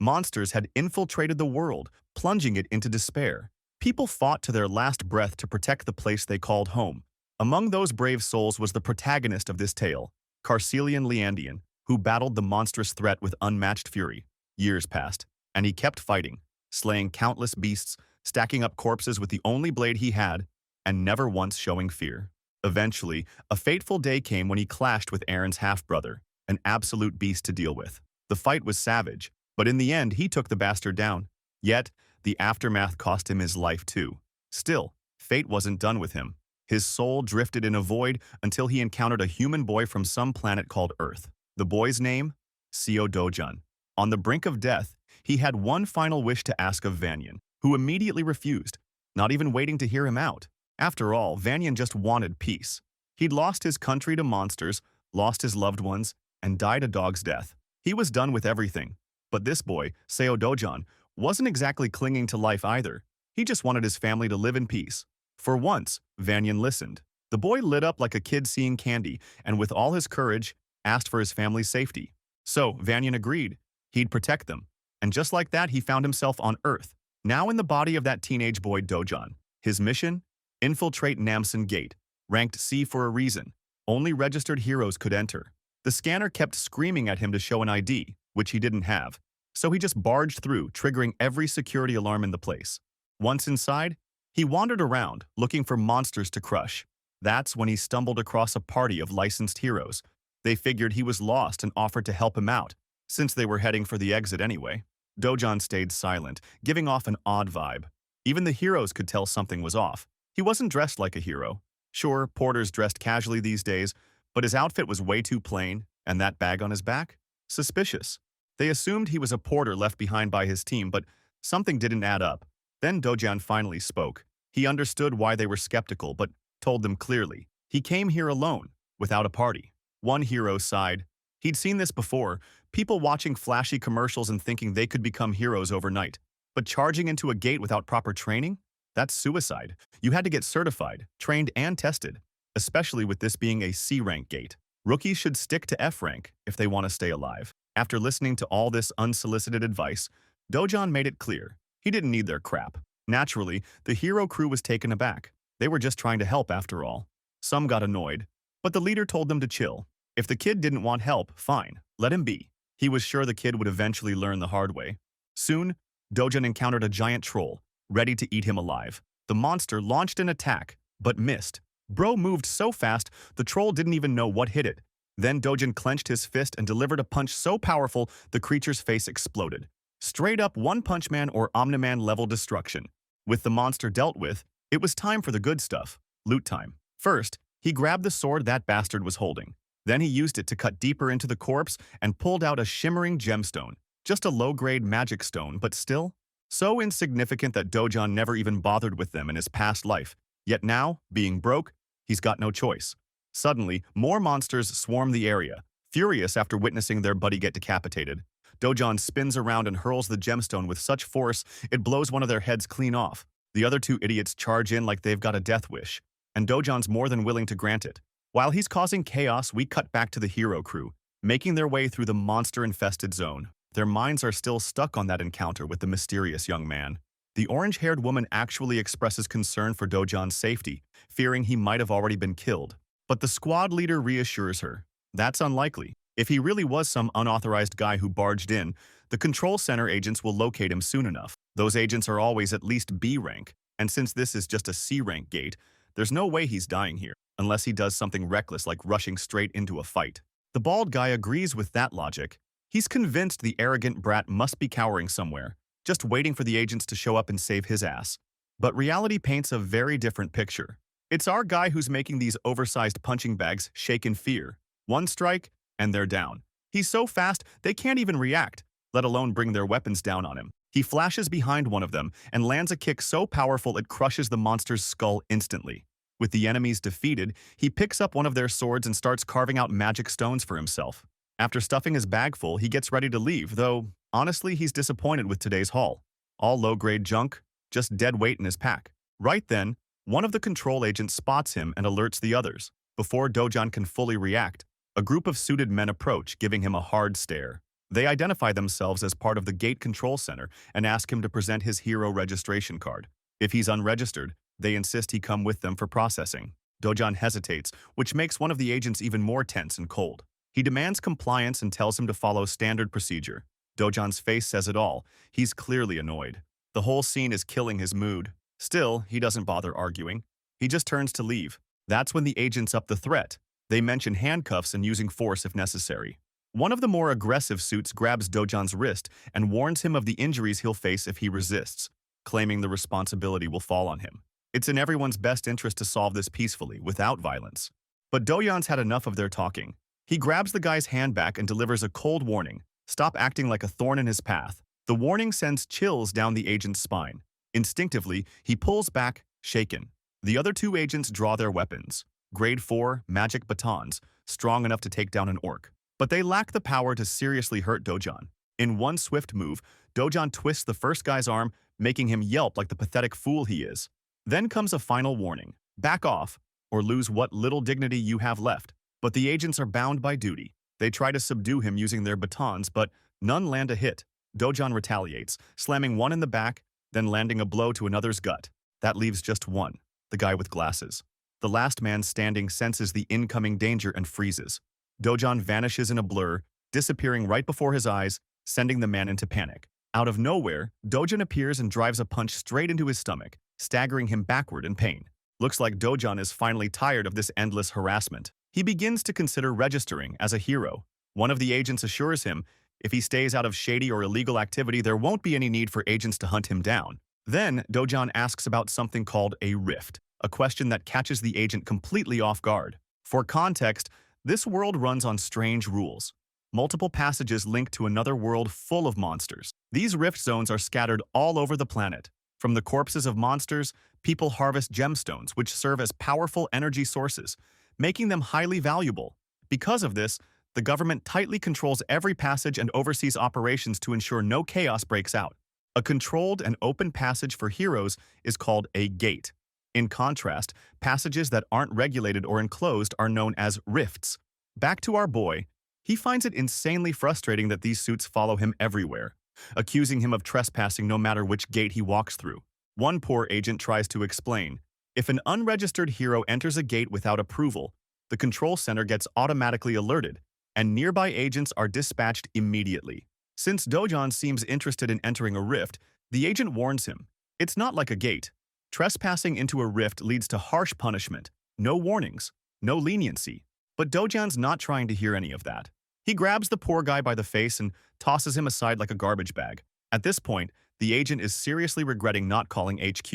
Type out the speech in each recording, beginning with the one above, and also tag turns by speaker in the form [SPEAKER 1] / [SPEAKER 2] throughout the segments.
[SPEAKER 1] Monsters had infiltrated the world, plunging it into despair. People fought to their last breath to protect the place they called home. Among those brave souls was the protagonist of this tale, Carcelian Leandian, who battled the monstrous threat with unmatched fury. Years passed, and he kept fighting, slaying countless beasts, stacking up corpses with the only blade he had, and never once showing fear. Eventually, a fateful day came when he clashed with Aaron's half-brother, an absolute beast to deal with. The fight was savage, but in the end he took the bastard down. Yet, the aftermath cost him his life too. Still, fate wasn't done with him. His soul drifted in a void until he encountered a human boy from some planet called Earth. The boy's name? Seo Dojun. On the brink of death, he had one final wish to ask of Vanyan, who immediately refused, not even waiting to hear him out. After all, Vanyan just wanted peace. He'd lost his country to monsters, lost his loved ones, and died a dog's death. He was done with everything. But this boy, Seo Dojun, wasn't exactly clinging to life either. He just wanted his family to live in peace. For once, Vanyan listened. The boy lit up like a kid seeing candy, and with all his courage, asked for his family's safety. So, Vanyan agreed. He'd protect them. And just like that, he found himself on Earth, now in the body of that teenage boy Dojun. His mission? Infiltrate Namsan Gate, ranked C for a reason. Only registered heroes could enter. The scanner kept screaming at him to show an ID, which he didn't have. So he just barged through, triggering every security alarm in the place. Once inside, he wandered around, looking for monsters to crush. That's when he stumbled across a party of licensed heroes. They figured he was lost and offered to help him out, since they were heading for the exit anyway. Dojun stayed silent, giving off an odd vibe. Even the heroes could tell something was off. He wasn't dressed like a hero. Sure, porters dressed casually these days, but his outfit was way too plain, and that bag on his back? Suspicious. They assumed he was a porter left behind by his team, but something didn't add up. Then Dojun finally spoke. He understood why they were skeptical, but told them clearly. He came here alone, without a party. One hero sighed. He'd seen this before, people watching flashy commercials and thinking they could become heroes overnight. But charging into a gate without proper training? That's suicide. You had to get certified, trained, and tested, especially with this being a C-rank gate. Rookies should stick to F-rank if they want to stay alive. After listening to all this unsolicited advice, Dojun made it clear. He didn't need their crap. Naturally, the hero crew was taken aback. They were just trying to help after all. Some got annoyed, but the leader told them to chill. If the kid didn't want help, fine, let him be. He was sure the kid would eventually learn the hard way. Soon, Dojun encountered a giant troll, ready to eat him alive. The monster launched an attack, but missed. Bro moved so fast, the troll didn't even know what hit it. Then Dojun clenched his fist and delivered a punch so powerful the creature's face exploded. Straight up One Punch Man or Omni-Man level destruction. With the monster dealt with, it was time for the good stuff. Loot time. First, he grabbed the sword that bastard was holding. Then he used it to cut deeper into the corpse and pulled out a shimmering gemstone. Just a low-grade magic stone, but still so insignificant that Dojun never even bothered with them in his past life. Yet now, being broke, he's got no choice. Suddenly, more monsters swarm the area, furious after witnessing their buddy get decapitated. Dojun spins around and hurls the gemstone with such force it blows one of their heads clean off. The other two idiots charge in like they've got a death wish, and Dojun's more than willing to grant it. While he's causing chaos, we cut back to the hero crew, making their way through the monster-infested zone. Their minds are still stuck on that encounter with the mysterious young man. The orange-haired woman actually expresses concern for Dojun's safety, fearing he might have already been killed. But the squad leader reassures her. That's unlikely. If he really was some unauthorized guy who barged in, the control center agents will locate him soon enough. Those agents are always at least B rank, and since this is just a C rank gate, there's no way he's dying here, unless he does something reckless like rushing straight into a fight. The bald guy agrees with that logic. He's convinced the arrogant brat must be cowering somewhere, just waiting for the agents to show up and save his ass. But reality paints a very different picture. It's our guy who's making these oversized punching bags shake in fear. One strike, and they're down. He's so fast, they can't even react, let alone bring their weapons down on him. He flashes behind one of them and lands a kick so powerful it crushes the monster's skull instantly. With the enemies defeated, he picks up one of their swords and starts carving out magic stones for himself. After stuffing his bag full, he gets ready to leave, though, honestly, he's disappointed with today's haul. All low-grade junk, just dead weight in his pack. Right then, one of the control agents spots him and alerts the others. Before Dojun can fully react, a group of suited men approach, giving him a hard stare. They identify themselves as part of the Gate Control Center and ask him to present his hero registration card. If he's unregistered, they insist he come with them for processing. Dojan hesitates, which makes one of the agents even more tense and cold. He demands compliance and tells him to follow standard procedure. Dojan's face says it all. He's clearly annoyed. The whole scene is killing his mood. Still, he doesn't bother arguing. He just turns to leave. That's when the agents up the threat. They mention handcuffs and using force if necessary. One of the more aggressive suits grabs Dojan's wrist and warns him of the injuries he'll face if he resists, claiming the responsibility will fall on him. It's in everyone's best interest to solve this peacefully, without violence. But Dojan's had enough of their talking. He grabs the guy's hand back and delivers a cold warning. Stop acting like a thorn in his path. The warning sends chills down the agent's spine. Instinctively, he pulls back, shaken. The other two agents draw their weapons. Grade 4 magic batons, strong enough to take down an orc. But they lack the power to seriously hurt Dojan. In one swift move, Dojan twists the first guy's arm, making him yelp like the pathetic fool he is. Then comes a final warning. Back off, or lose what little dignity you have left. But the agents are bound by duty. They try to subdue him using their batons, but none land a hit. Dojan retaliates, slamming one in the back, then landing a blow to another's gut. That leaves just one, the guy with glasses. The last man standing senses the incoming danger and freezes. Dojan vanishes in a blur, disappearing right before his eyes, sending the man into panic. Out of nowhere, Dojan appears and drives a punch straight into his stomach, staggering him backward in pain. Looks like Dojan is finally tired of this endless harassment. He begins to consider registering as a hero. One of the agents assures him, if he stays out of shady or illegal activity, there won't be any need for agents to hunt him down. Then, Dojan asks about something called a rift, a question that catches the agent completely off guard. For context, this world runs on strange rules. Multiple passages link to another world full of monsters. These rift zones are scattered all over the planet. From the corpses of monsters, people harvest gemstones, which serve as powerful energy sources, making them highly valuable. Because of this, the government tightly controls every passage and oversees operations to ensure no chaos breaks out. A controlled and open passage for heroes is called a gate. In contrast, passages that aren't regulated or enclosed are known as rifts. Back to our boy, he finds it insanely frustrating that these suits follow him everywhere, accusing him of trespassing no matter which gate he walks through. One poor agent tries to explain, if an unregistered hero enters a gate without approval, the control center gets automatically alerted, and nearby agents are dispatched immediately. Since Dojan seems interested in entering a rift, the agent warns him, it's not like a gate. Trespassing into a rift leads to harsh punishment, no warnings, no leniency. But Dojan's not trying to hear any of that. He grabs the poor guy by the face and tosses him aside like a garbage bag. At this point, the agent is seriously regretting not calling HQ.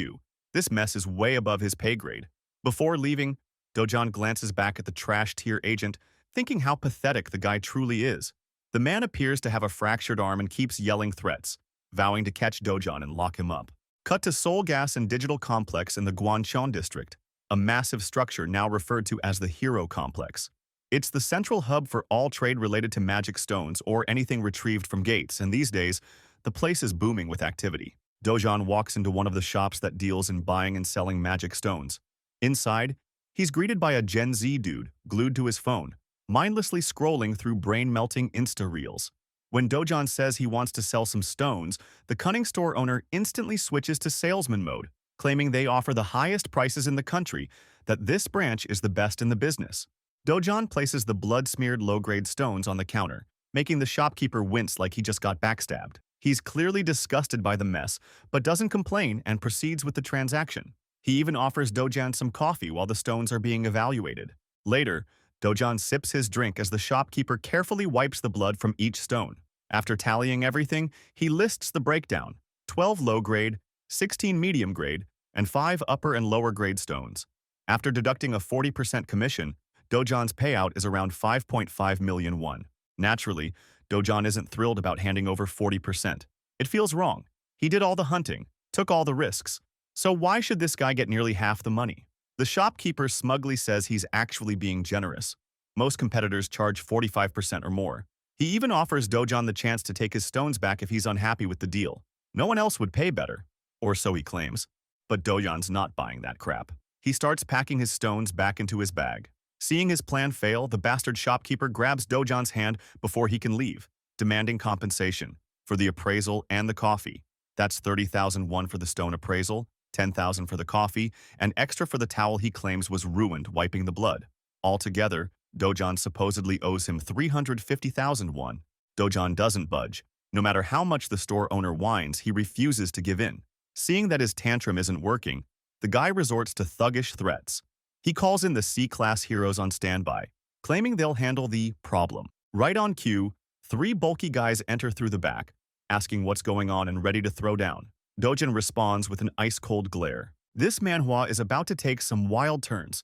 [SPEAKER 1] This mess is way above his pay grade. Before leaving, Dojan glances back at the trash-tier agent, thinking how pathetic the guy truly is. The man appears to have a fractured arm and keeps yelling threats, vowing to catch Dojan and lock him up. Cut to Seoul Gas and Digital Complex in the Gwancheon district, a massive structure now referred to as the Hero Complex. It's the central hub for all trade related to magic stones or anything retrieved from gates, and these days, the place is booming with activity. Dojan walks into one of the shops that deals in buying and selling magic stones. Inside, he's greeted by a Gen Z dude glued to his phone, mindlessly scrolling through brain-melting Insta reels. When Dojan says he wants to sell some stones, the cunning store owner instantly switches to salesman mode, claiming they offer the highest prices in the country, that this branch is the best in the business. Dojan places the blood-smeared low-grade stones on the counter, making the shopkeeper wince like he just got backstabbed. He's clearly disgusted by the mess, but doesn't complain and proceeds with the transaction. He even offers Dojan some coffee while the stones are being evaluated. Later, Dojan sips his drink as the shopkeeper carefully wipes the blood from each stone. After tallying everything, he lists the breakdown: 12 low-grade, 16 medium-grade, and 5 upper and lower-grade stones. After deducting a 40% commission, Dojan's payout is around 5.5 million won. Naturally, Dojan isn't thrilled about handing over 40%. It feels wrong. He did all the hunting, took all the risks. So why should this guy get nearly half the money? The shopkeeper smugly says he's actually being generous. Most competitors charge 45% or more. He even offers Dojan the chance to take his stones back if he's unhappy with the deal. No one else would pay better, or so he claims. But Dojan's not buying that crap. He starts packing his stones back into his bag. Seeing his plan fail, the bastard shopkeeper grabs Dojan's hand before he can leave. demanding compensation for the appraisal and the coffee. That's 30,001 for the stone appraisal, 10,000 for the coffee, and extra for the towel he claims was ruined wiping the blood. Altogether, Dojan supposedly owes him 350,001. Dojan doesn't budge. No matter how much the store owner whines, he refuses to give in. Seeing that his tantrum isn't working, the guy resorts to thuggish threats. He calls in the C-class heroes on standby, claiming they'll handle the problem. Right on cue, three bulky guys enter through the back, asking what's going on and ready to throw down. Dojan responds with an ice-cold glare. This manhwa is about to take some wild turns.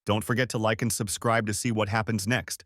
[SPEAKER 1] Don't forget to like and subscribe to see what happens next.